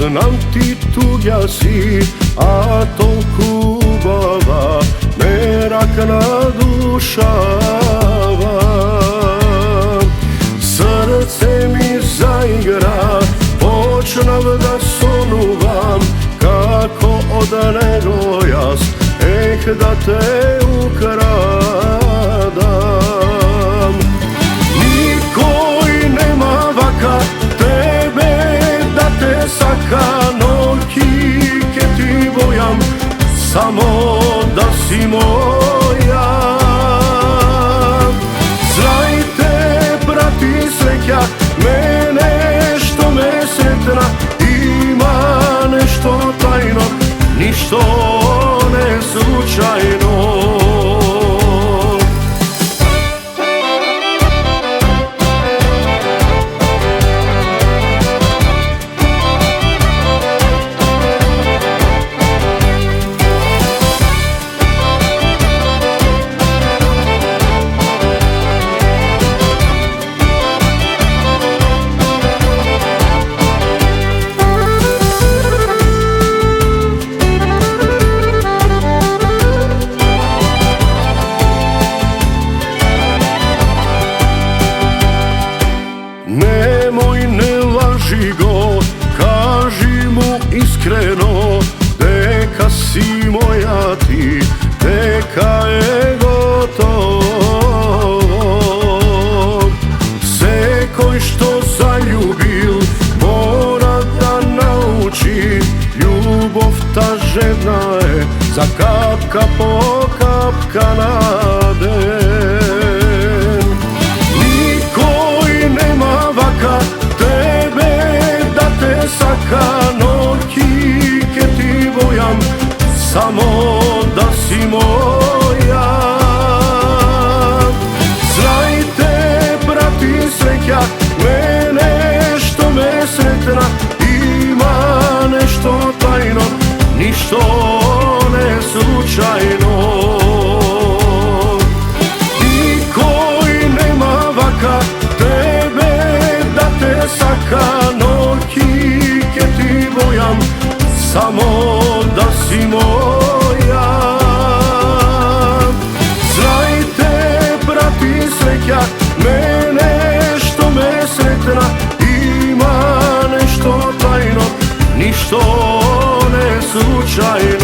Znam ti tuđa si, a toliko baba merak nadušava. Srce mi zaigra, počnav da sonuvam, kako od nego jas, da te ukradam. Niko i nema vaka, tebe da te saka, noći ke ti bojam, samo da si moja. Znajte, brati sreća, mene što me sretna, ima nešto tajno, ništo ne slučajno. Nemoj, ne laži go, kaži mu iskreno, deka si moja ti, deka je gotovo. Se koji što zaljubil, mora da nauči, ljubov ta žedna je, za kapka po kapka nade. Noći ke ti bojam, samo da si moja. Znajte, brati sreća, mene što me sretna, ima nešto tajno, ništo ne slučajno. Niko i nema vaka, tebe da te saka, samo da si moja. Znajte, brati sreća, mene što me sretna, ima nešto tajno, ništo ne slučajno.